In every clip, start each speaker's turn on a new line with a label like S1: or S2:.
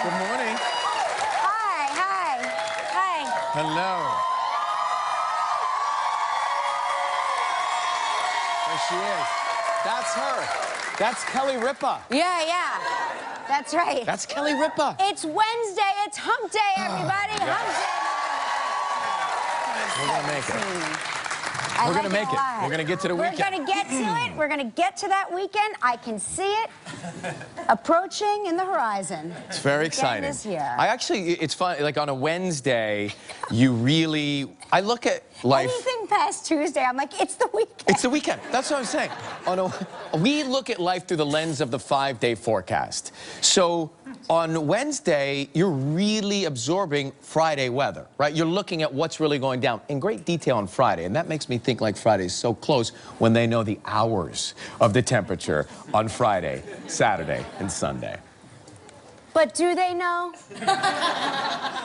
S1: Good morning.
S2: Hi, hi, hi.
S1: Hello. There she is. That's her. That's Kelly Ripa.
S2: Yeah. That's right.
S1: That's Kelly Ripa.
S2: It's Wednesday. It's hump day, everybody. Hump day.
S1: We're gonna make it. We're gonna make it. We're gonna get to the weekend.
S2: We're gonna get to it. We're gonna get to that weekend. I can see it approaching in the horizon.
S1: It's very exciting.
S2: Is here.
S1: It's fun. Like on a Wednesday, you really. I look at life.
S2: Anything past Tuesday, I'm like, it's the weekend.
S1: It's the weekend. That's what I'm saying. We look at life through the lens of the 5-day forecast. So on Wednesday, you're really absorbing Friday weather, right? You're looking at what's really going down in great detail on Friday. And that makes me think like Friday is so close when they know the hours of the temperature on Friday, Saturday, and Sunday.
S2: But do they know?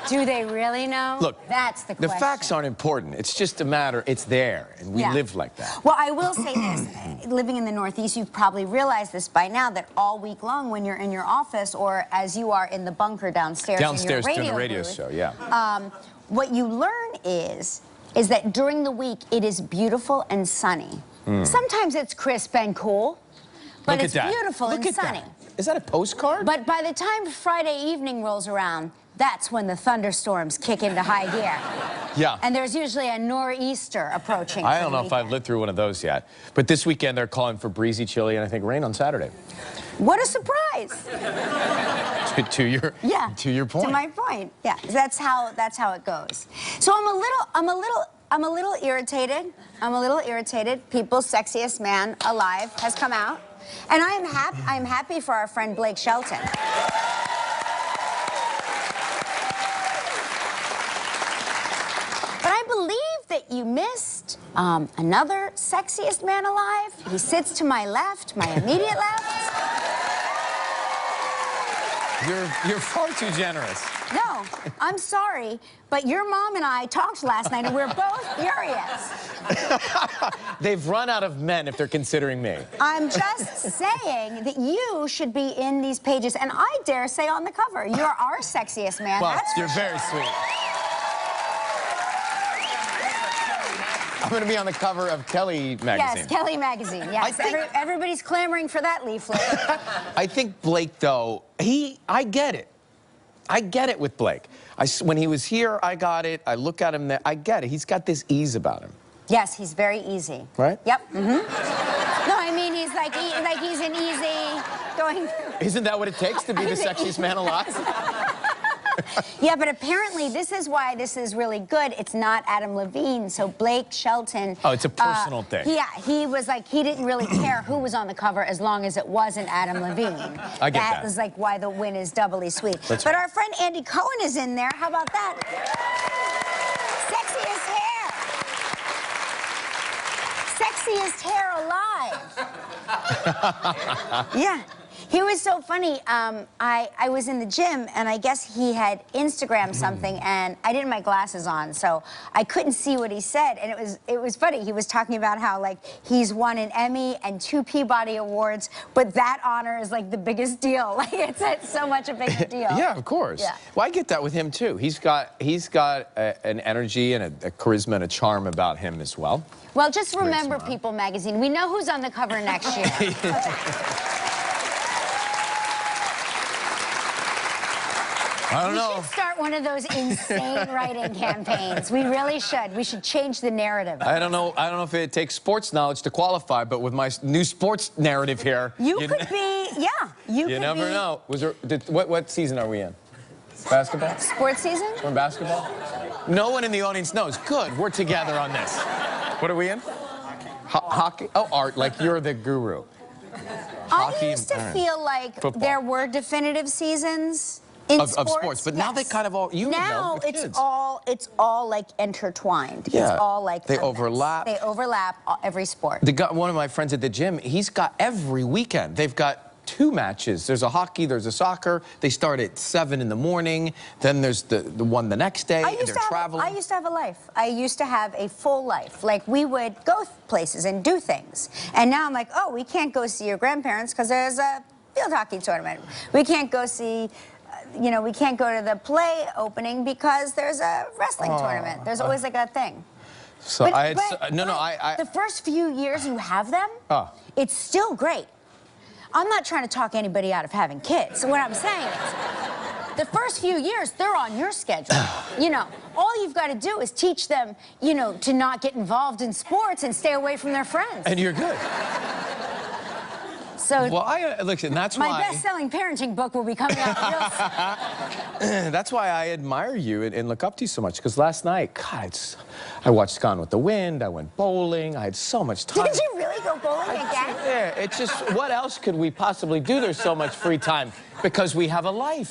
S2: Do they really know?
S1: Look,
S2: that's the question.
S1: The facts aren't important. It's just a matter, it's there, and we live like that.
S2: Well, I will say this. Living in the Northeast, you've probably realized this by now, that all week long when you're in your office or as you are in the bunker downstairs in your
S1: doing a radio
S2: booth,
S1: show, yeah.
S2: What you learn is that during the week, it is beautiful and sunny. Sometimes it's crisp and cool, but it's beautiful and sunny.
S1: Is that a postcard?
S2: But by the time Friday evening rolls around, that's when the thunderstorms kick into high gear.
S1: Yeah.
S2: And there's usually a nor'easter approaching.
S1: I don't know if I've lived through one of those yet. But this weekend, they're calling for breezy, chilly, and I think rain on Saturday.
S2: What a surprise!
S1: to your point.
S2: To my point. Yeah. That's how it goes. So I'm a little irritated. People's sexiest man alive has come out. And I'm happy for our friend Blake Shelton. But I believe that you missed another sexiest man alive. He sits to my left, my immediate left.
S1: You're far too generous.
S2: No, I'm sorry, but your mom and I talked last night, and we're both furious.
S1: They've run out of men if they're considering me.
S2: I'm just saying that you should be in these pages, and I dare say on the cover. You're our sexiest man.
S1: Well, you're very sweet. I'm going to be on the cover of Kelly magazine.
S2: Yes, Kelly magazine. Yes, everybody's clamoring for that leaflet.
S1: I think Blake, though, I get it. I get it with Blake. When he was here, I got it. I look at him there. I get it. He's got this ease about him.
S2: Yes, he's very easy.
S1: Right?
S2: Yep. No, I mean, he's like he's an easy going.
S1: Isn't that what it takes to be the sexiest man alive?
S2: Yeah, but apparently this is why this is really good. It's not Adam Levine, so Blake Shelton.
S1: Oh, it's a personal thing.
S2: Yeah, he was like, he didn't really care who was on the cover as long as it wasn't Adam Levine.
S1: I get that.
S2: That was like why the win is doubly sweet.
S1: That's
S2: but
S1: right.
S2: our friend Andy Cohen is in there. How about that? Sexiest hair alive. Yeah. He was so funny. I was in the gym, and I guess he had Instagrammed something, and I didn't have my glasses on, so I couldn't see what he said. And it was funny. He was talking about how like he's won an Emmy and 2 Peabody Awards, but that honor is like the biggest deal. Like it's so much a bigger deal.
S1: Yeah, of course. Yeah. Well, I get that with him too. He's got an energy and a charisma and a charm about him as well.
S2: Well, just remember, People magazine. We know who's on the cover next year.
S1: I don't know.
S2: We should start one of those insane writing campaigns. We really should. We should change the narrative.
S1: I don't know if it takes sports knowledge to qualify, but with my new sports narrative here,
S2: you could be. Yeah, you
S1: never know. What season are we in? Basketball?
S2: Sports season?
S1: We're in basketball? No one in the audience knows. Good. We're together on this. What are we in? Hockey? Oh, Art, like you're the guru.
S2: I used to feel like there were definitive seasons of sports,
S1: but now they kind of all
S2: now it's all like intertwined.
S1: Yeah,
S2: it's all like
S1: they overlap.
S2: They overlap every sport.
S1: One of my friends at the gym, he's got every weekend. They've got 2 matches. There's a hockey, there's a soccer. They start at 7 in the morning. Then there's the one the next day. They're traveling.
S2: I used to have a life. I used to have a full life. Like we would go places and do things. And now I'm like, oh, we can't go see your grandparents because there's a field hockey tournament. We can't go see you know, we can't go to the play opening because there's a wrestling tournament. There's always like a thing.
S1: So
S2: the first few years you have them, it's still great. I'm not trying to talk anybody out of having kids. So what I'm saying is, the first few years, they're on your schedule. You know, all you've got to do is teach them, you know, to not get involved in sports and stay away from their friends.
S1: And you're good.
S2: So,
S1: well, listen, that's why...
S2: My best-selling parenting book will be coming out real soon.
S1: That's why I admire you and look up to you so much, because last night, God, I watched Gone with the Wind, I went bowling, I had so much time.
S2: Did you really go bowling again?
S1: Yeah, it's just, what else could we possibly do? There's so much free time, because we have a life.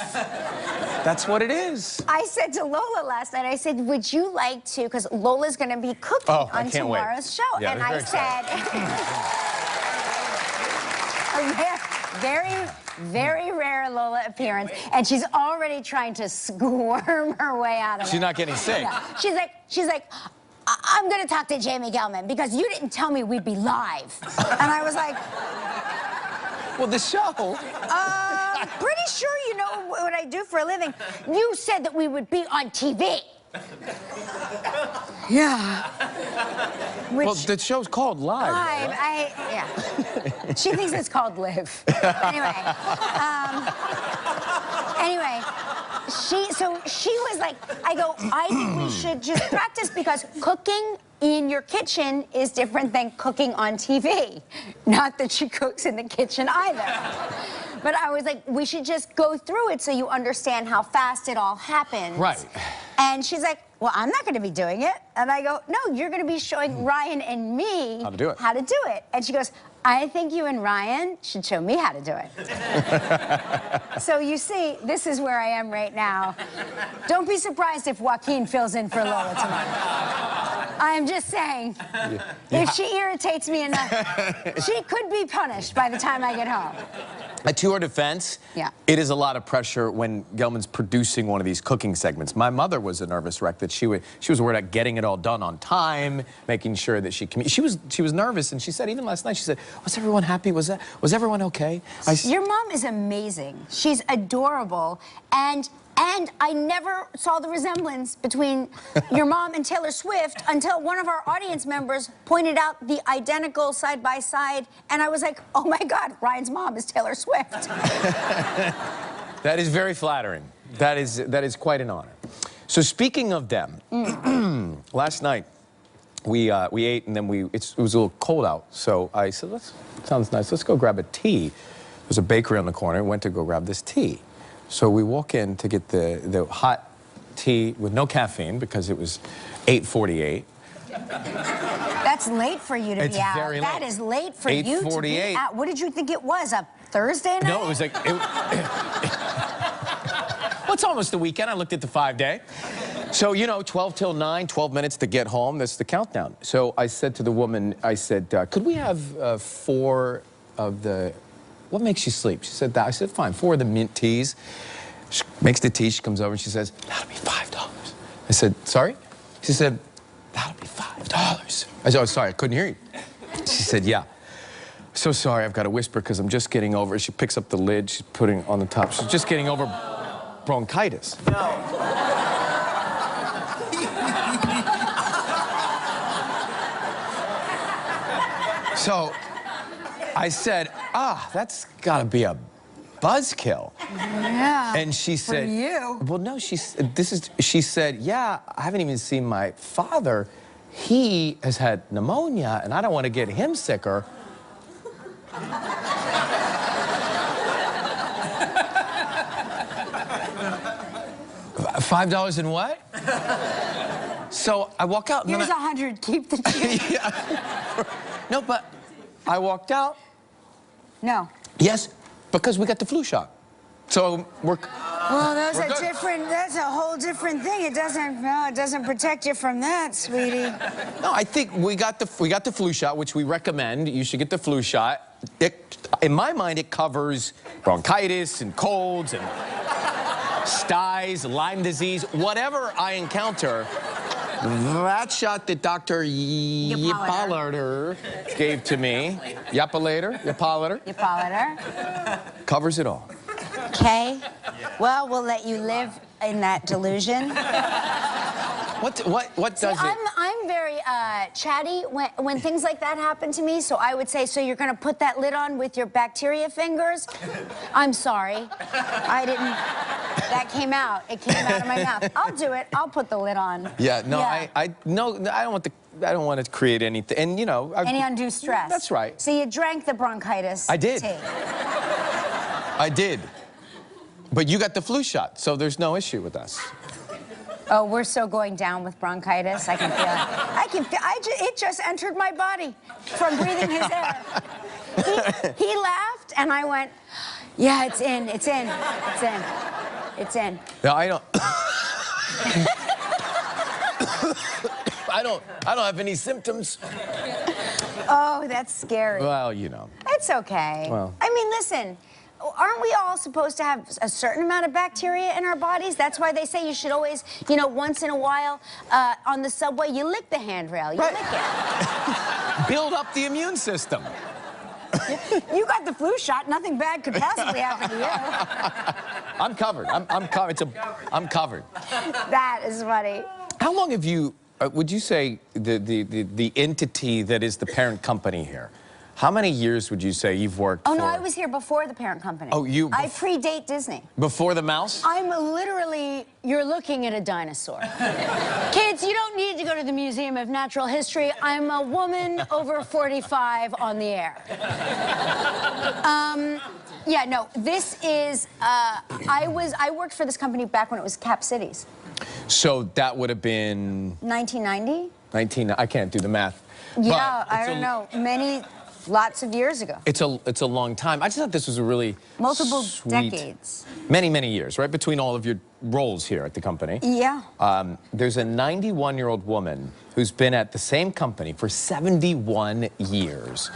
S1: That's what it is.
S2: I said to Lola last night, I said, would you like to, because Lola's going to be cooking on tomorrow's show.
S1: Yeah,
S2: and I said... Very, very rare Lola appearance, and she's already trying to squirm her way out of it.
S1: She's not getting sick.
S2: Yeah. She's like, I'm gonna talk to Jamie Gelman because you didn't tell me we'd be live. And I was like,
S1: well, the show.
S2: Pretty sure you know what I do for a living. You said that we would be on TV. Yeah.
S1: Well, the show's called Live.
S2: Live, yeah. She thinks it's called Live. Anyway, she was like, I think we should just practice because cooking in your kitchen is different than cooking on TV. Not that she cooks in the kitchen either. But I was like, we should just go through it so you understand how fast it all happens.
S1: Right.
S2: And she's like, well, I'm not going to be doing it. And I go, no, you're going to be showing Ryan and me
S1: how to do it.
S2: And she goes, I think you and Ryan should show me how to do it. So you see, this is where I am right now. Don't be surprised if Joaquin fills in for Lola tomorrow. I'm just saying, if she irritates me enough, she could be punished by the time I get home.
S1: To her defense, it is a lot of pressure when Gelman's producing one of these cooking segments. My mother was a nervous wreck that she was worried about getting it all done on time, making sure that she was nervous, and she said even last night, she said, was everyone happy? Was everyone okay?
S2: Your mom is amazing. She's adorable, and I never saw the resemblance between your mom and Taylor Swift until one of our audience members pointed out the identical side-by-side, and I was like, oh my God, Ryan's mom is Taylor Swift.
S1: That is very flattering. That is quite an honor. So speaking of them, last night we ate, and then it was a little cold out, so I said, sounds nice, let's go grab a tea. There's a bakery on the corner, went to go grab this tea. So we walk in to get the hot tea with no caffeine because it was 8:48.
S2: That's late for you to be out.
S1: Very late.
S2: That is late for you to be out. What did you think it was, a Thursday night?
S1: No, it was like... well, it's almost the weekend. I looked at the 5-day. So, you know, 12 till 9, 12 minutes to get home. That's the countdown. So I said to the woman, I said, could we have 4 of the... What makes you sleep? She said that. I said, fine, 4 of the mint teas. She makes the tea, she comes over and she says, that'll be $5. I said, sorry? She said, that'll be $5. I said, oh, sorry, I couldn't hear you. She said, yeah. So sorry, I've got to whisper because I'm just getting over. She picks up the lid, she's putting it on the top. She's just getting over bronchitis. No. So I said, that's got to be a buzzkill.
S2: Yeah.
S1: And she said,
S2: for you.
S1: Well, no, she said, yeah, I haven't even seen my father. He has had pneumonia, and I don't want to get him sicker. $5 and what? So I walk out.
S2: Here's 100, keep the change.
S1: Yeah. No, but I walked out.
S2: No.
S1: Yes, because we got the flu shot. So we're...
S2: Well, that's a whole different thing. It doesn't protect you from that, sweetie.
S1: No, I think we got the flu shot, which we recommend. You should get the flu shot. In my mind, it covers bronchitis and colds and styes, Lyme disease, whatever I encounter. That shot that Dr. Yapalater gave to me, Yapalater, covers it all.
S2: Okay. Well, we'll let you live in that delusion.
S1: What does it?
S2: I'm very chatty when things like that happen to me. So I would say, so you're gonna put that lid on with your bacteria fingers? I'm sorry, I didn't. That came out. It came out of my mouth. I'll do it. I'll put the lid on.
S1: Yeah. No.
S2: Yeah.
S1: I don't want to create anything. And you know.
S2: Any undue stress.
S1: That's right.
S2: So you drank the bronchitis.
S1: I did.
S2: tea.
S1: I did. But you got the flu shot, so there's no issue with us.
S2: Oh, we're so going down with bronchitis. I can feel it. It just entered my body from breathing his air. He laughed, and I went, yeah, it's in, it's in, it's in, it's in.
S1: No, I don't. I don't have any symptoms.
S2: Oh, that's scary.
S1: Well, you know.
S2: It's okay.
S1: Well.
S2: I mean, listen. Aren't we all supposed to have a certain amount of bacteria in our bodies? That's why they say you should always, you know, once in a while on the subway, you lick the handrail. You lick it.
S1: Build up the immune system.
S2: You got the flu shot. Nothing bad could possibly happen to you.
S1: I'm covered. I'm covered.
S2: That is funny.
S1: How long have you, would you say, the entity that is the parent company here, how many years would you say you've worked for?
S2: Oh, no, I was here before the parent company.
S1: Oh, you...
S2: I predate Disney.
S1: Before the mouse?
S2: I'm literally, you're looking at a dinosaur. Kids, you don't need to go to the Museum of Natural History. I'm a woman over 45 on the air. Yeah, no, this is, I worked for this company back when it was Cap Cities.
S1: So that would have been...
S2: 1990?
S1: I can't do the math.
S2: Yeah, I don't know, lots of years ago.
S1: It's a long time. I just thought this was a really
S2: multiple
S1: sweet,
S2: decades.
S1: Many years, right, between all of your roles here at the company.
S2: Yeah.
S1: There's a 91-year-old woman who's been at the same company for 71 years.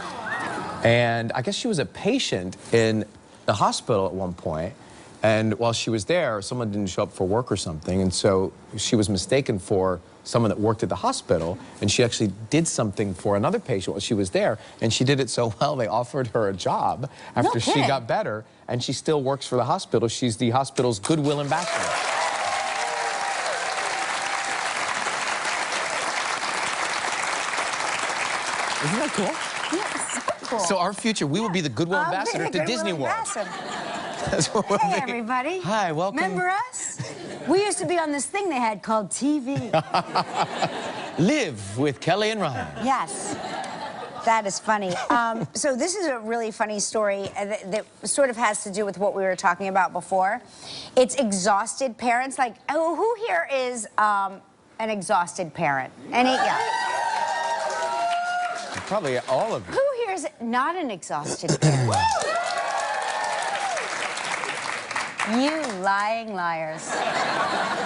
S1: And I guess she was a patient in the hospital at one point. And while she was there, someone didn't show up for work or something. And so she was mistaken for someone that worked at the hospital. And she actually did something for another patient while she was there. And she did it so well, they offered her a job after she got better. And she still works for the hospital. She's the hospital's goodwill ambassador. Isn't that cool?
S2: Yeah, so cool.
S1: So our future, we will be the goodwill ambassador to Disney World.
S2: Hey, everybody.
S1: Hi, welcome.
S2: Remember us? We used to be on this thing they had called TV.
S1: Live with Kelly and Ryan.
S2: Yes. That is funny. So this is a really funny story that sort of has to do with what we were talking about before. It's exhausted parents. Like, oh, who here is an exhausted parent? Any? Yeah.
S1: Probably all of you.
S2: Who here is not an exhausted parent? You lying liars.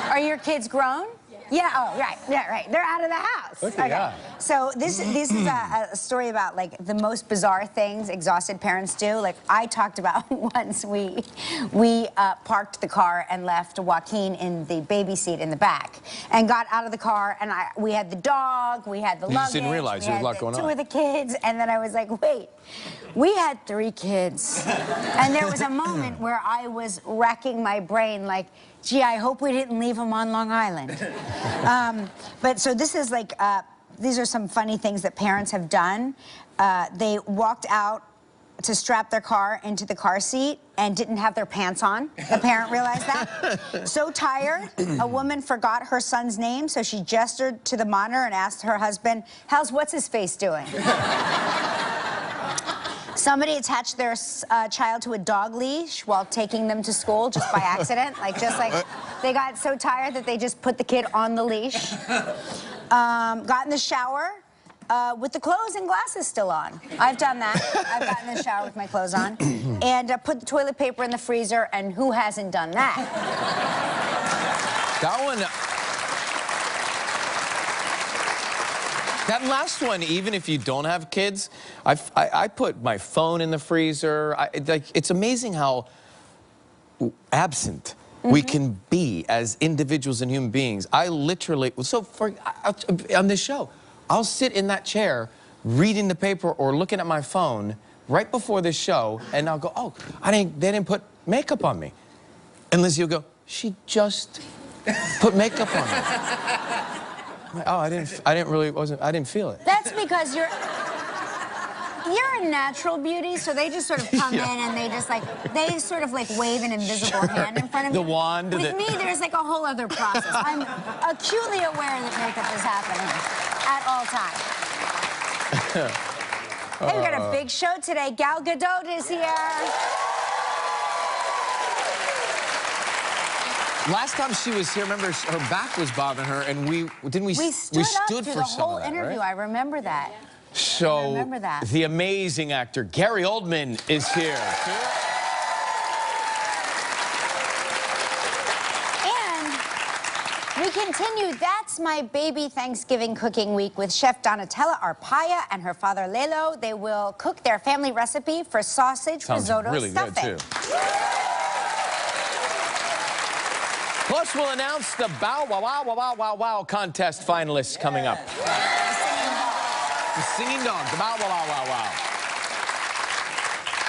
S2: Are your kids grown? Yeah, oh, right, yeah, right. They're out of the house.
S1: Okay, yeah.
S2: So this is a story about, like, the most bizarre things exhausted parents do. Like, I talked about once we parked the car and left Joaquin in the baby seat in the back and got out of the car, and we had the dog, we had the luggage. You just
S1: didn't realize there was a lot going on.
S2: Two of the kids, and then I was like, wait, we had 3 kids. And there was a moment where I was racking my brain, like, gee, I hope we didn't leave them on Long Island. But so this is like, these are some funny things that parents have done. They walked out to strap their car into the car seat and didn't have their pants on. The parent realized that. So tired, a woman forgot her son's name, so she gestured to the monitor and asked her husband, how's what's-his-face doing? Somebody attached their child to a dog leash while taking them to school just by accident. Just like they got so tired that they just put the kid on the leash. Got in the shower with the clothes and glasses still on. I've done that. I've gotten in the shower with my clothes on. And put the toilet paper in the freezer, and who hasn't done that?
S1: That one... That last one, even if you don't have kids, I put my phone in the freezer. It's amazing how absent we can be as individuals and human beings. I literally, on this show, I'll sit in that chair reading the paper or looking at my phone right before this show, and I'll go, oh, they didn't put makeup on me. And Lizzie will go, she just put makeup on her. I'm like, oh, I didn't feel it.
S2: That's because you're a natural beauty, so they just sort of come in and they sort of like wave an invisible hand in front of me.
S1: The wand.
S2: With me, there's like a whole other process. I'm acutely aware that makeup is happening at all times. Hey, we got a big show today. Gal Gadot is here.
S1: Last time she was here, remember, her back was bothering her, and we stood
S2: up through
S1: for
S2: the
S1: some
S2: whole
S1: of that,
S2: interview.
S1: right?
S2: I remember that.
S1: So,
S2: I remember that.
S1: The amazing actor Gary Oldman is here.
S2: We continue That's My Baby Thanksgiving Cooking Week with Chef Donatella Arpaia and her father Lelo. They will cook their family recipe for sausage risotto
S1: really
S2: stuffing.
S1: good, too. Plus, we'll announce the Bow Wow Wow Wow Wow Wow Wow contest finalists coming up. The singing dog, the Bow Wow Wow Wow Wow.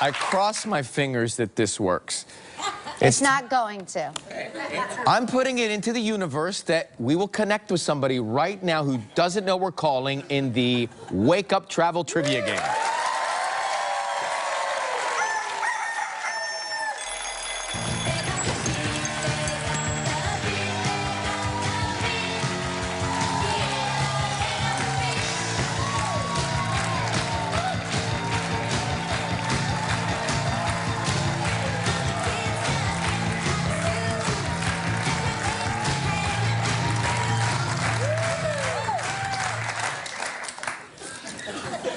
S1: I cross my fingers that this works.
S2: It's not going to.
S1: I'm putting it into the universe that we will connect with somebody right now who doesn't know we're calling in the Wake Up Travel Trivia game.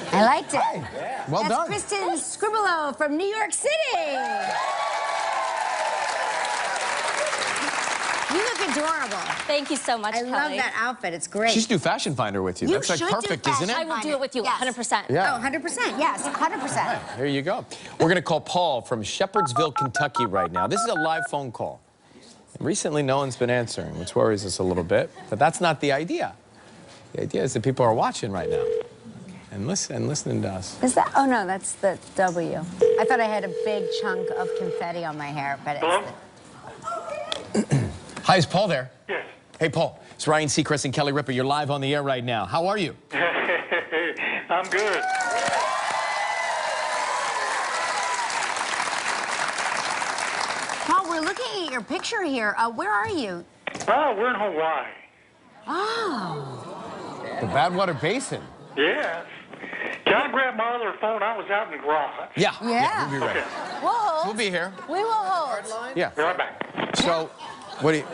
S2: I liked it.
S1: Well
S2: That's
S1: done.
S2: Kristen Scribolo from New York City. You look adorable.
S3: Thank you so much,
S2: I
S3: Kelly.
S2: love that outfit. It's great.
S1: She's do Fashion Finder with you. That's like perfect, isn't it?
S3: I will do it with you, 100%.
S1: Yeah.
S2: Oh, 100%. Yes, 100%.
S1: There you go. We're going to call Paul from Shepherdsville, Kentucky right now. This is a live phone call. Recently, no one's been answering, which worries us a little bit. But that's not the idea. The idea is that people are watching right now and listening to us.
S2: Is that? Oh, no, that's the W. I thought I had a big chunk of confetti on my hair, but it's the...
S1: Hi, is Paul there?
S4: Yes.
S1: Hey, Paul. It's Ryan Seacrest and Kelly Ripa. You're live on the air right now. How are you?
S4: I'm good.
S2: Paul, we're looking at your picture here. Where are you?
S4: Oh, we're in Hawaii.
S2: Oh.
S1: The Badwater Basin.
S4: Yes. Can I grab my other phone? I was out in the garage.
S1: Yeah.
S2: Yeah.
S1: We'll be ready.
S4: Okay.
S2: We'll hold.
S1: We'll be here.
S2: We will hold.
S1: Yeah.
S4: Be right back.
S1: So, what are you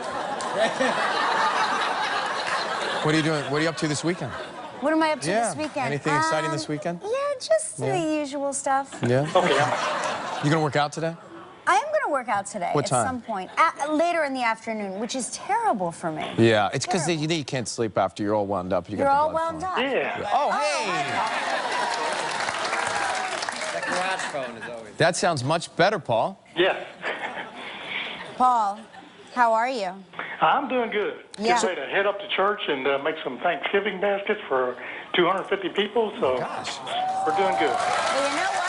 S1: doing? What are you up to this weekend?
S2: What am I up to this weekend?
S1: Anything exciting this weekend?
S2: Yeah, just the usual stuff.
S1: Yeah.
S4: Okay.
S1: You gonna work out today?
S2: I am going to work out today
S1: What time?
S2: at some point. Later in the afternoon, which is terrible for me.
S1: Yeah. It's because you can't sleep after you're all wound up.
S2: You're all wound up.
S4: Yeah.
S1: Oh, hey.
S5: That garage phone is always...
S1: That sounds much better, Paul.
S4: Yes.
S2: Paul, how are you?
S4: I'm doing good.
S2: Yeah.
S4: Getting ready to head up to church and make some Thanksgiving baskets for 250 people. So
S1: Gosh.
S4: we're doing good.
S2: Well, you know what?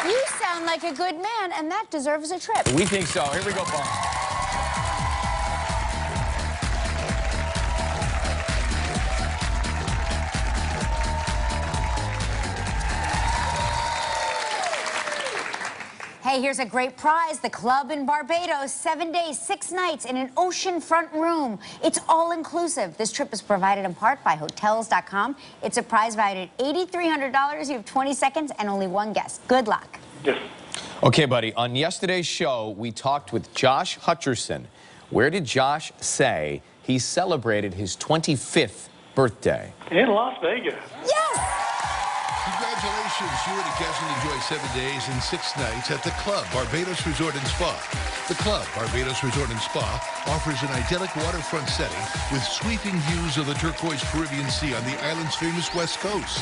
S2: You sound like a good man, and that deserves a trip.
S1: We think so. Here we go, Paul.
S2: Hey, here's a great prize. The club in Barbados, 7 days, 6 nights in an oceanfront room. It's all inclusive. This trip is provided in part by Hotels.com. It's a prize valued at $8,300. You have 20 seconds and only one guess. Good luck.
S4: Yes.
S1: Okay, buddy. On yesterday's show, we talked with Josh Hutcherson. Where did Josh say he celebrated his 25th birthday?
S4: In Las Vegas.
S2: Yes!
S6: Congratulations, you and a guest will enjoy 7 days and 6 nights at the Club Barbados Resort and Spa. The Club Barbados Resort and Spa offers an idyllic waterfront setting with sweeping views of the turquoise Caribbean Sea on the island's famous west coast.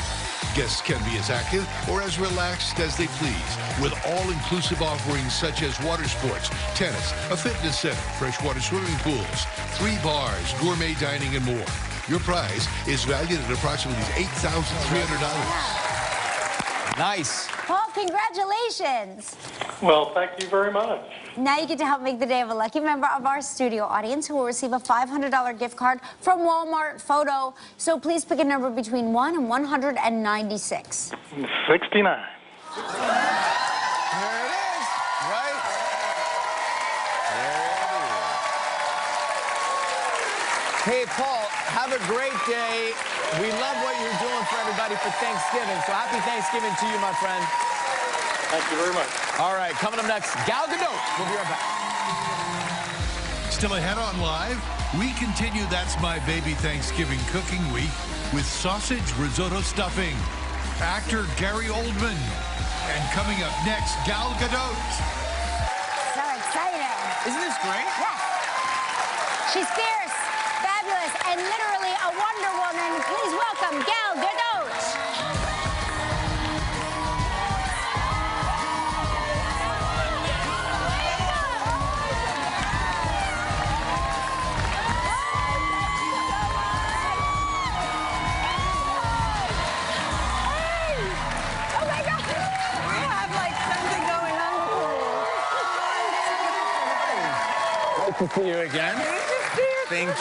S6: Guests can be as active or as relaxed as they please, with all-inclusive offerings such as water sports, tennis, a fitness center, freshwater swimming pools, 3 bars, gourmet dining, and more. Your prize is valued at approximately $8,300.
S1: Nice.
S2: Paul, congratulations.
S4: Well, thank you very much.
S2: Now you get to help make the day of a lucky member of our studio audience who will receive a $500 gift card from Walmart Photo. So please pick a number between 1 and 196.
S4: 69.
S1: There it is, right? There it is. Hey, Paul, have a great day. We love what you're doing for everybody for Thanksgiving. So happy Thanksgiving to you, my friend.
S4: Thank you very much.
S1: All right, coming up next, Gal Gadot. We'll be right back.
S6: Still ahead on Live, we continue That's My Baby Thanksgiving Cooking Week with sausage risotto stuffing. Actor Gary Oldman. And coming up next, Gal Gadot.
S2: So exciting.
S1: Isn't this great?
S2: Yeah. She's fierce, fabulous, and literally a Wonder Woman. Please welcome Gal Gadot.
S1: To see you again. Thank you.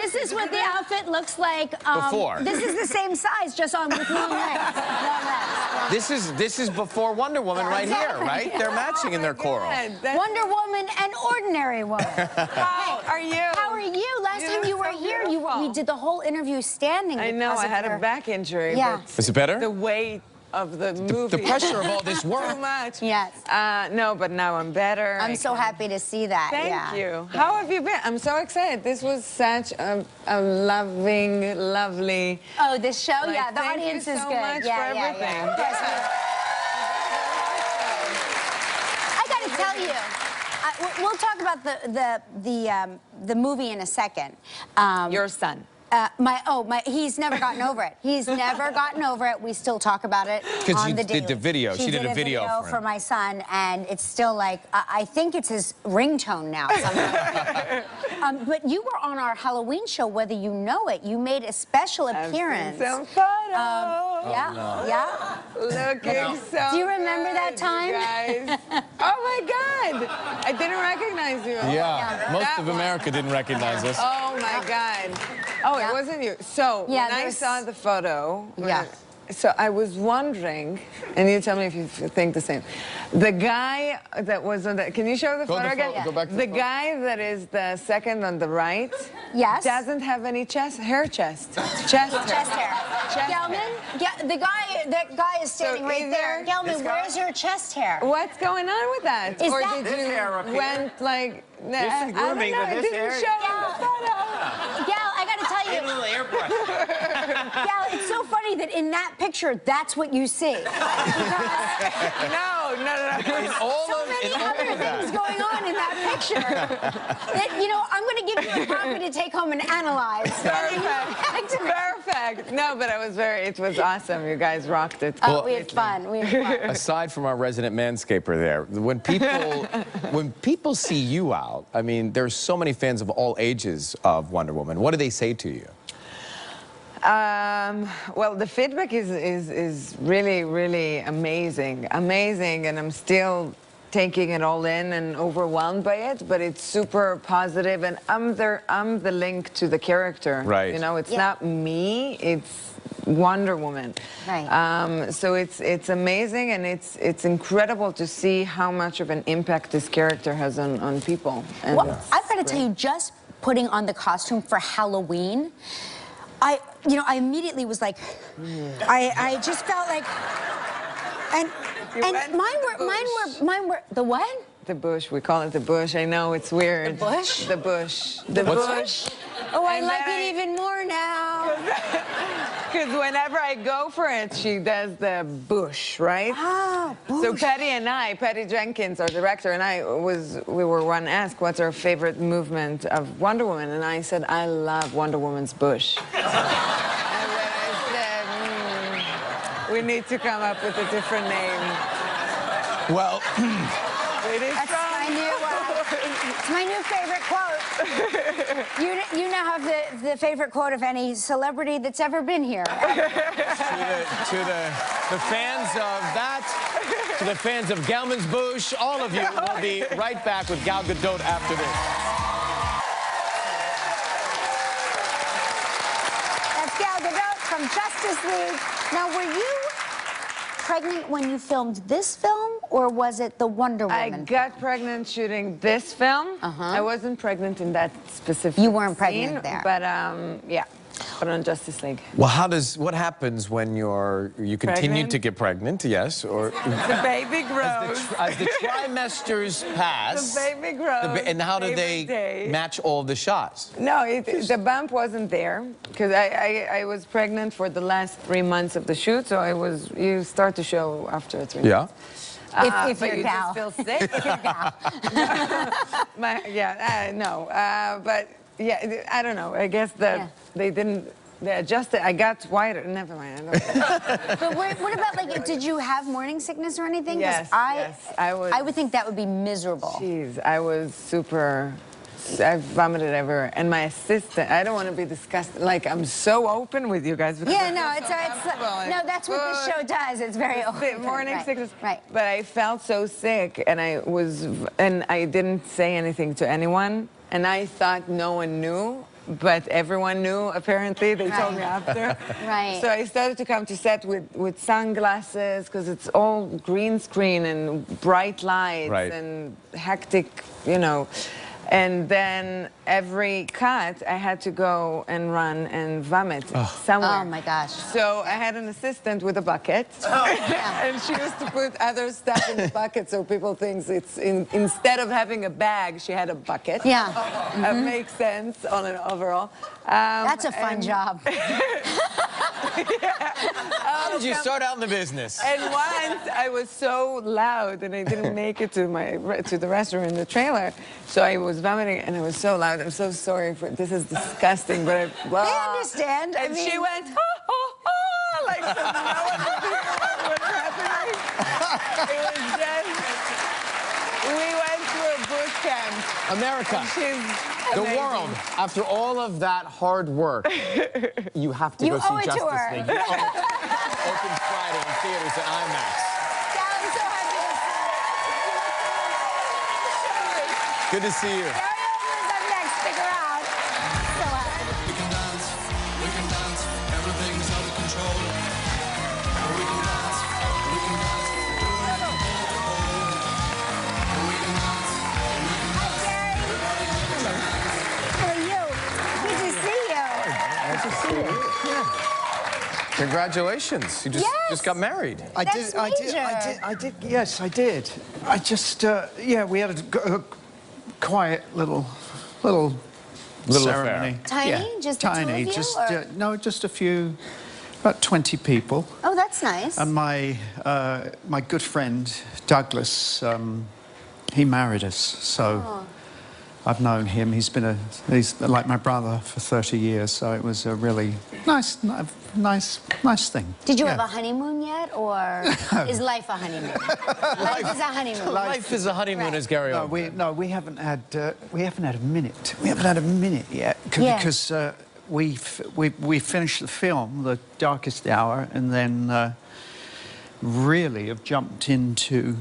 S2: This is what the outfit looks like
S1: Before.
S2: This is the same size, just on with long legs. Long legs.
S1: This is before Wonder Woman right here, right? They're matching in their coral.
S2: Wonder Woman and Ordinary Woman.
S7: How are you?
S2: How are you? Last time you were here, we did the whole interview standing.
S7: I know, I had a back injury.
S2: Yeah.
S7: But
S1: Is it better?
S7: the weight of the movie.
S1: The pressure of all this work.
S7: Too much.
S2: Yes.
S7: No, but now I'm better.
S2: I'm so happy to see that.
S7: Thank you. How have you been? I'm so excited. This was such a lovely.
S2: Oh, this show?
S7: Like,
S2: yeah, the
S7: thank you
S2: audience is
S7: so
S2: good.
S7: much
S2: yeah,
S7: for
S2: yeah,
S7: everything.
S2: Yeah. Yes, I got to tell you, we'll talk about the movie in a second.
S7: Your son.
S2: He's never gotten over it. He's never gotten over it. We still talk about it on the daily.
S1: Did the video. She did a video
S2: for my son, and it's still like, I think it's his ringtone now. But you were on our Halloween show, whether you know it. You made a special appearance.
S7: Some photos.
S2: Yeah.
S7: Looking so
S2: Do you remember that time?
S7: Guys. Oh my God! I didn't recognize you.
S1: Yeah, most of America didn't recognize us.
S7: Oh my God! Oh, it wasn't you. So
S2: Yeah,
S7: when I saw the photo,
S2: Yeah.
S7: So I was wondering, and you tell me if you think the same. The guy that was on the, can you show the photo again?
S1: Go back to
S7: the guy that is the second on the right.
S2: Yes.
S7: Doesn't have any chest hair.
S2: Chest hair. Gelman, that guy is standing right there. Gelman, where's your chest hair?
S7: What's going on with that?
S2: Is
S7: or
S2: that
S7: did you went like?
S5: There's some grooming
S7: I don't know.
S5: with
S7: It
S5: this
S7: didn't
S5: hair.
S7: show in the photo.
S2: Gal, I gotta tell you.
S5: A little airbrush.
S2: Gal, it's so funny that in that picture, that's what you see.
S7: No.
S1: In all
S2: So many other things going on in that picture. That, I'm going to give you a copy to take home and analyze.
S7: Perfect. No, but it was awesome. You guys rocked it.
S2: We had fun.
S1: Aside from our resident manscaper there, when people see you out, I mean, there's so many fans of all ages of Wonder Woman. What do they say to you?
S7: Well, the feedback is really, really amazing, and I'm still taking it all in and overwhelmed by it, but it's super positive, and I'm the link to the character.
S1: Right.
S7: It's not me, it's Wonder Woman.
S2: Right.
S7: So it's amazing, and it's incredible to see how much of an impact this character has on people. And
S2: Well, I've got to tell you, just putting on the costume for Halloween, I immediately was like, I just felt like, and mine were the what?
S7: The bush, we call it the bush. I know, it's weird.
S2: The bush?
S7: The bush. The
S1: What's
S7: bush.
S2: Oh, I
S7: And
S2: like
S7: then
S2: it even more now.
S7: Because whenever I go for it, she does the bush, right?
S2: Ah,
S7: So
S2: bush.
S7: Patty Jenkins, our director, and we were one asked, what's our favorite movement of Wonder Woman? And I said, I love Wonder Woman's bush. And then I said, we need to come up with a different name.
S1: Well,
S7: It is
S2: I knew It's my new favorite quote. You now have the favorite quote of any celebrity that's ever been here.
S1: To the fans of that, to the fans of Gelman's Bush, all of you will be right back with Gal Gadot after this.
S2: That's Gal Gadot from Justice League. Now, were you pregnant when you filmed this film, or was it the Wonder Woman?
S7: I got pregnant shooting this film. I wasn't pregnant in that specific
S2: You weren't
S7: scene,
S2: pregnant there.
S7: But yeah, but on Justice League.
S1: Well, what happens when you continue
S7: Pregnant?
S1: to get pregnant, yes, or
S7: The baby grows.
S1: as the trimesters pass,
S7: The baby grows.
S1: and how do
S7: every
S1: they
S7: day.
S1: match all the shots?
S7: No, the bump wasn't there because I was pregnant for the last 3 months of the shoot, so you start to show after 3 months.
S1: Yeah.
S2: If
S7: But
S2: you're
S7: you
S2: Gal.
S7: just feel sick.
S2: If you're Gal.
S7: No, but yeah, I don't know. I guess that
S2: Yeah.
S7: they adjusted. I got whiter. Never mind. I don't know.
S2: But what about, like, did you have morning sickness or anything? 'Cause
S7: Yes, yes, I was.
S2: I would think that would be miserable.
S7: Jeez, I was super. I vomited everywhere, and my assistant. I don't want to be disgusted. Like I'm so open with you guys. Because
S2: Yeah,
S7: I
S2: no,
S7: feel
S2: it's
S7: so comfortable and
S2: no, that's what this
S7: good.
S2: show does. It's very open.
S7: Morning
S2: right,
S7: sickness.
S2: Right.
S7: But I felt so sick, and I didn't say anything to anyone, and I thought no one knew, but everyone knew. Apparently, they told me after.
S2: Right.
S7: So I started to come to set with sunglasses because it's all green screen and bright lights
S1: Right.
S7: and hectic, you know. And then every cut, I had to go and run and vomit somewhere.
S2: Oh my gosh.
S7: So I had an assistant with a bucket, and she used to put other stuff in the bucket so people think it's instead of having a bag, she had a bucket.
S2: Yeah.
S7: That makes sense on an overall.
S2: That's a fun job.
S1: How did you start out in the business?
S7: And once I was so loud and I didn't make it to the restroom in the trailer, so I was vomiting and I was so loud. I'm so sorry for this is disgusting, but I blah.
S2: I understand.
S7: And she went ha ha ha like so no one knew what was happening. It was just we went through a boot camp.
S1: America,
S7: She's
S1: the
S7: amazing.
S1: world, after all of that hard work, you have to
S2: You
S1: go
S2: owe
S1: see
S2: it to
S1: Justice
S2: her.
S1: League. You owe it. Opens Friday in theaters at IMAX.
S2: Gal, I'm so happy to see you.
S1: Good to see you.
S2: Gary Oldman's up next. Stick around. So happy.
S8: We can dance, everything's out of control. We can dance, we can dance, do it from pole to pole. We can dance,
S2: How are you? Good to see you.
S1: Nice to see you. Congratulations. You just got married.
S2: That's major.
S5: Yes, I did. I just, yeah, we had a quiet little ceremony.
S1: affair.
S2: Tiny?
S5: Yeah,
S2: Just the two
S5: tiny.
S2: of you,
S5: Just
S2: or-
S5: no, just a few, about 20 people.
S2: Oh, that's nice.
S5: And my good friend Douglas, he married us, so I've known him. He's like my brother for 30 years, so it was a really nice thing.
S2: Did you
S5: Yeah.
S2: have a honeymoon yet, or is life a honeymoon? Life is a honeymoon.
S1: Life is a honeymoon,
S2: Right.
S1: as Gary Oldman.
S5: No, we haven't had a minute. We haven't had a minute yet
S2: Yeah.
S5: because we finished the film, The Darkest Hour, and then really have jumped into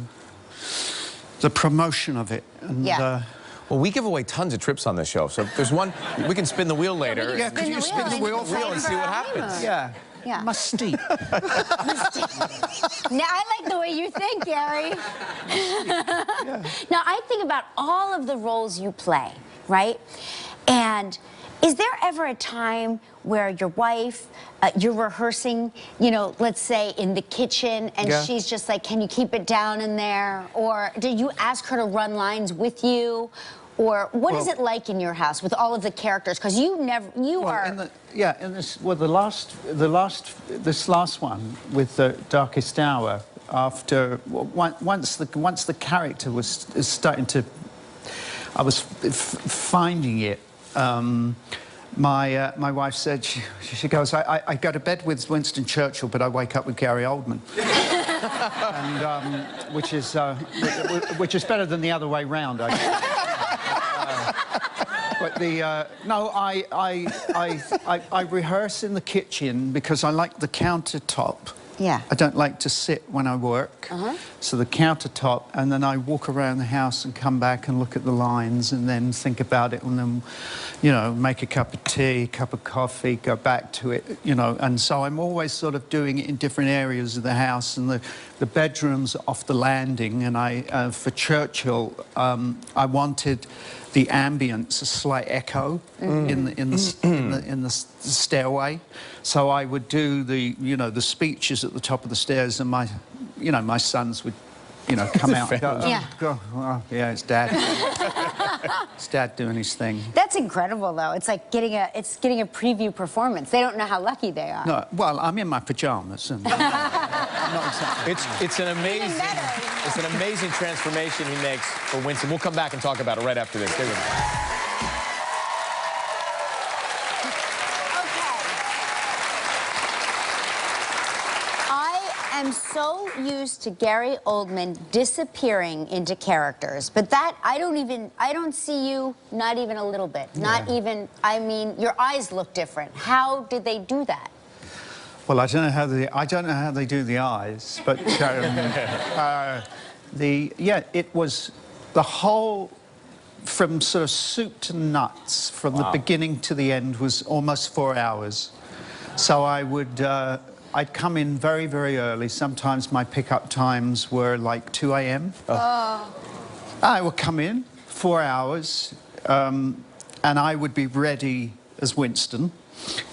S5: the promotion of it. And,
S2: Yeah.
S1: Well, we give away tons of trips on this show, so if there's one, we can spin the wheel later.
S5: Yeah, could you spin the wheel for
S1: and see what happens?
S5: Yeah.
S2: Yeah.
S5: Musty.
S2: Now, I like the way you think, Gary. Now, I think about all of the roles you play, right? And is there ever a time where your wife, you're rehearsing, you know, let's say in the kitchen, and
S5: Yeah.
S2: she's just like, can you keep it down in there? Or did you ask her to run lines with you? Or what is
S5: Well-
S2: it like in your house with all of the characters? Because you are...
S5: This last one with The Darkest Hour, after once the character was starting to, I was finding it. My wife said, she goes, I go to bed with Winston Churchill, but I wake up with Gary Oldman. And, which is better than the other way round, I guess. But the no, I rehearse in the kitchen because I like the countertop.
S2: Yeah.
S5: I don't like to sit when I work. So the countertop, and then I walk around the house and come back and look at the lines and then think about it and then, you know, make a cup of tea, cup of coffee, go back to it, you know. And so I'm always sort of doing it in different areas of the house, and the bedroom's off the landing. And I, for Churchill, I wanted the ambience, a slight echo in the stairway. So I would do the, you know, the speeches at the top of the stairs, and my, you know, my sons would, you know, come out and go, oh,
S2: Yeah.
S5: God, oh, yeah, it's Dad. It's Dad doing his thing.
S2: That's incredible, though. It's like getting a preview performance. They don't know how lucky they are.
S5: No, well, I'm in my pajamas, and not exactly.
S1: It's an amazing transformation he makes for Winston. We'll come back and talk about it right after this. Stay with me.
S2: I'm so used to Gary Oldman disappearing into characters, but that I don't see you, not even a little bit. Not even, I mean, your eyes look different. How did they do that?
S5: Well, I don't know how they do the eyes, but it was the whole, from sort of soup to nuts, from the beginning to the end, was almost 4 hours. So I would. I'd come in very, very early. Sometimes my pickup times were like 2 a.m. I would come in 4 hours, and I would be ready as Winston.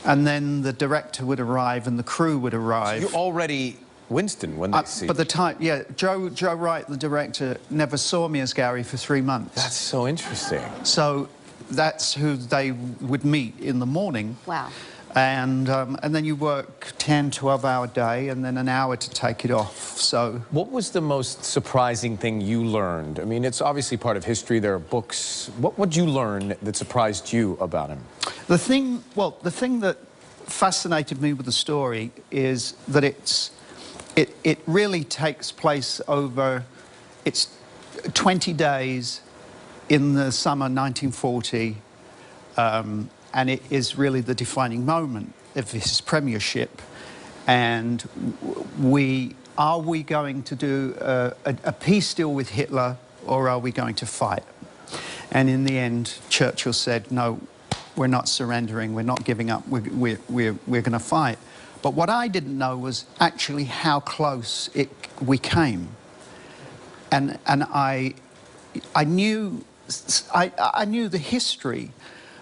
S5: And then the director would arrive and the crew would arrive.
S1: So you're already Winston when they see you.
S5: But the time, yeah, Joe Wright, the director, never saw me as Gary for 3 months.
S1: That's so interesting.
S5: So that's who they would meet in the morning.
S2: Wow.
S5: And then you work 10, 12-hour day, and then an hour to take it off. So,
S1: what was the most surprising thing you learned? I mean, it's obviously part of history. There are books. What would you learn that surprised you about him?
S5: the thing that fascinated me with the story is that it really takes place over, it's 20 days in the summer 1940. And it is really the defining moment of his premiership. And are we going to do a peace deal with Hitler, or are we going to fight? And in the end, Churchill said, no, we're not surrendering, we're not giving up, we're going to fight. But what I didn't know was actually how close we came. And I knew the history,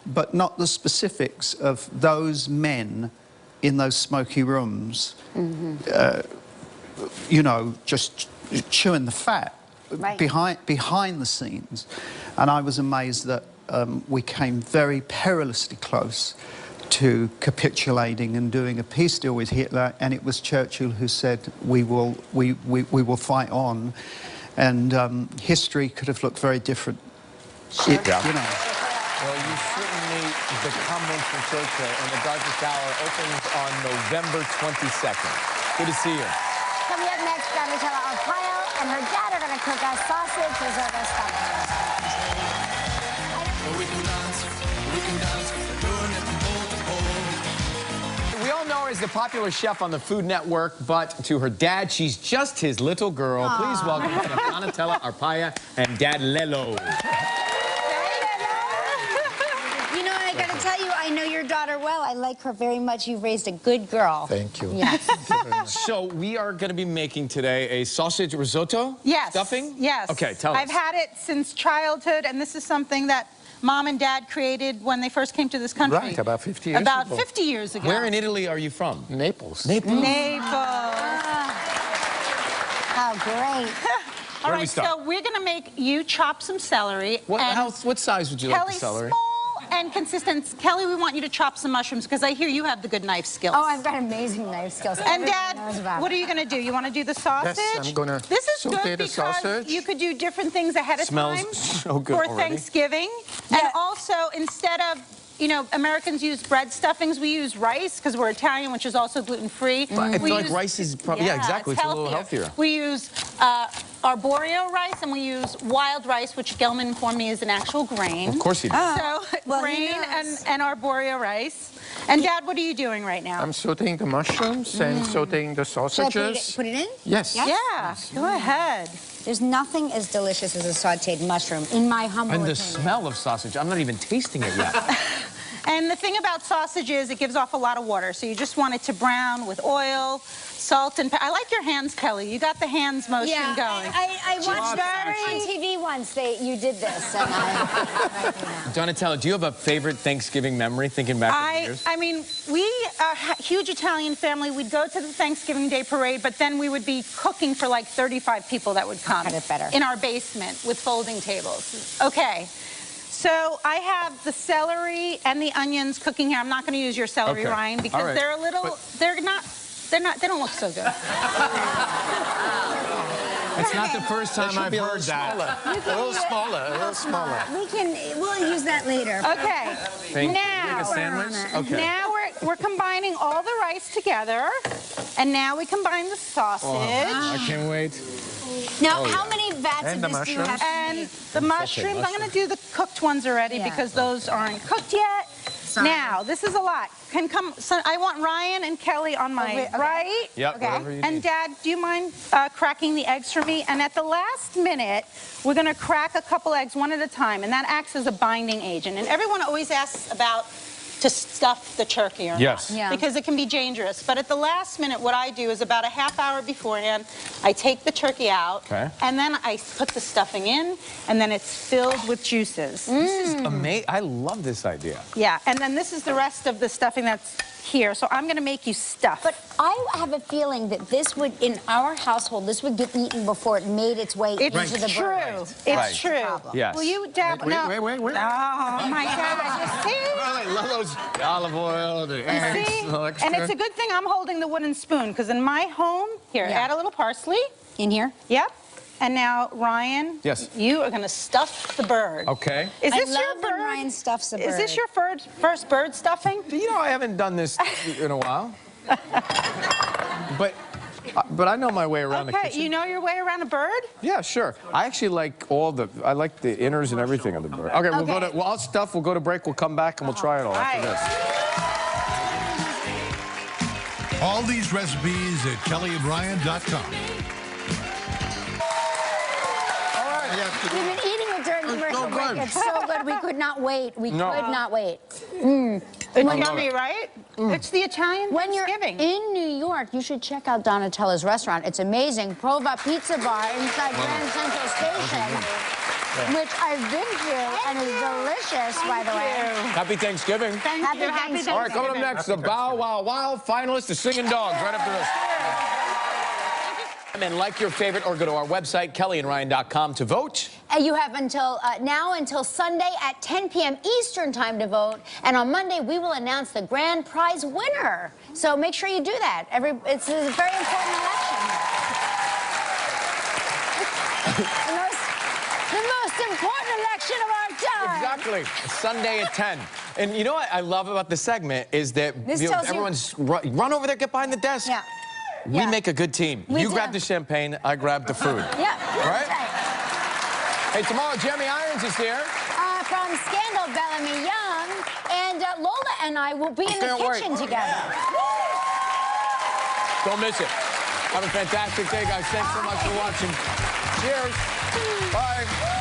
S5: but not the specifics of those men in those smoky rooms, you know, just chewing the fat behind the scenes. And I was amazed that we came very perilously close to capitulating and doing a peace deal with Hitler, and it was Churchill who said, we will fight on. And history could have looked very different.
S1: Sure.
S5: You know.
S1: Well, you certainly become Winston Churchill, and the Darkest Hour opens on November 22nd. Good to see you.
S2: Coming up next, Donatella Arpaio and her dad are going to cook us sausage, risotto, stuffing.
S8: We can dance, doing it from pole to pole.
S1: We all know her as the popular chef on the Food Network, but to her dad, she's just his little girl.
S2: Aww.
S1: Please welcome Donatella Arpaio and Dad Lelo.
S2: You know, I got to tell you, I know your daughter well. I like her very much. You've raised a good girl.
S9: Thank you.
S2: Yes.
S1: So we are going to be making today a sausage risotto?
S10: Yes.
S1: Stuffing?
S10: Yes.
S1: Okay, tell us.
S10: I've had it since childhood, and this is something that Mom and Dad created when they first came to this country.
S9: Right, about 50 years
S10: About
S9: ago.
S10: 50 years ago.
S1: Where in Italy are you from?
S9: Naples.
S1: Naples.
S2: How great.
S10: All
S1: Where do we
S10: right,
S1: start?
S10: so we're going to make you chop some celery.
S1: What size would you like
S10: Kelly,
S1: the celery?
S10: small and consistent. Kelly, we want you to chop some mushrooms because I hear you have the good knife skills.
S2: Oh, I've got amazing knife skills.
S10: And
S2: Everybody
S10: Dad,
S2: knows about
S10: what
S2: it.
S10: are you going to do? You want to do the sausage?
S9: Yes, I'm gonna
S10: This is
S9: saute
S10: good
S9: the
S10: because
S9: sausage.
S10: you could do different things ahead of
S1: Smells
S10: time
S1: so good
S10: for
S1: already.
S10: Thanksgiving. And also, instead of you know, Americans use bread stuffings. We use rice because we're Italian, which is also gluten-free.
S1: I feel like rice is probably, yeah, exactly. It's a little healthier.
S10: We use arborio rice, and we use wild rice, which Gelman informed me is an actual grain.
S1: Of course you do.
S10: So grain and arborio rice. And Dad, what are you doing right now?
S9: I'm sauteing the mushrooms and sauteing the sausages.
S2: Should I put it in?
S9: Yes.
S10: Yeah, go ahead.
S2: There's nothing as delicious as a sauteed mushroom, in my humble
S1: And the
S2: opinion.
S1: smell of sausage, I'm not even tasting it yet.
S10: And the thing about sausage is it gives off a lot of water, so you just want it to brown with oil, salt, and I like your hands, Kelly. You got the hands motion going.
S2: I watched on TV once. You did this, and
S1: Donatella, do you have a favorite Thanksgiving memory, thinking back over the years?
S10: I mean, we are a huge Italian family. We'd go to the Thanksgiving Day parade, but then we would be cooking for like 35 people that would come in our basement with folding tables. Okay. So I have the celery and the onions cooking here. I'm not going to use your celery, Ryan, because they're a little, they don't look so good.
S1: It's not the first time I've heard that.
S9: A little smaller.
S2: We'll use that later.
S10: Okay. Now,
S1: a sandwich? Okay.
S10: Now we're combining all the rice together, and now we combine the sausage.
S1: I can't wait.
S2: Now, how many vats of this do you have?
S10: And the mushrooms, I'm going to do the cooked ones already because those aren't cooked yet. Now, this is a lot. So I want Ryan and Kelly on my right.
S1: Yep, whatever you need.
S10: And Dad, do you mind cracking the eggs for me? And at the last minute, we're going to crack a couple eggs one at a time, and that acts as a binding agent. And everyone always asks about to stuff the turkey or not, because it can be dangerous. But at the last minute, what I do is about a half hour beforehand, I take the turkey out, and then I put the stuffing in, and then it's filled with juices.
S1: This is amazing. I love this idea.
S10: Yeah, and then this is the rest of the stuffing that's here. So I'm going to make you stuff.
S2: But I have a feeling that this would, in our household, this would get eaten before it made its way into the bird.
S10: It's true.
S1: Yes.
S10: Will you dab?
S9: Wait.
S10: Oh my God! You see?
S9: I love those olive oil, the eggs, the extra.
S10: And it's a good thing I'm holding the wooden spoon, because in my home, here, add a little parsley.
S2: In here?
S10: Yep. And now, Ryan, you are going to stuff the bird.
S1: Okay.
S10: Is this
S2: I
S10: your
S2: love
S10: bird?
S2: when Ryan stuffs a bird.
S10: Is this your first bird stuffing?
S1: You know, I haven't done this in a while. But I know my way around the kitchen.
S10: You know your way around a bird?
S1: Yeah, sure. I actually like I like the inners and everything of the bird. Okay, we'll go to, I'll stuff, we'll go to break, we'll come back, and we'll try it all after this.
S6: All these recipes at KellyandRyan.com.
S2: We've been eating it during commercial break. It's so good. We could not wait. We could not wait.
S10: It's yummy, right? It's the Italian
S2: When you're
S10: Thanksgiving.
S2: in New York, you should check out Donatella's restaurant. It's amazing. Prova Pizza Bar inside Grand Central Station, which I've been to and is delicious, by the way.
S1: Happy Thanksgiving.
S2: Happy Thanksgiving.
S1: All right, coming up next, the Bow Wow Wow finalists, the Singing Dogs, right after this. And like your favorite, or go to our website, KellyandRyan.com, to vote.
S2: And you have until now until Sunday at 10 p.m. Eastern time to vote. And on Monday, we will announce the grand prize winner. So make sure you do that. It's a very important election. The most important election of our time.
S1: Exactly. Sunday at 10. And you know what I love about the segment is that everyone's run over there, get behind the desk.
S2: Yeah.
S1: We make a good team. You grab the champagne, I grab the food.
S2: Yeah.
S1: Right? Hey, tomorrow Jeremy Irons is here.
S2: From Scandal, Bellamy Young. And Lola and I will be in the kitchen together.
S1: Don't miss it. Have a fantastic day, guys. Thanks so much for watching. Cheers. Bye.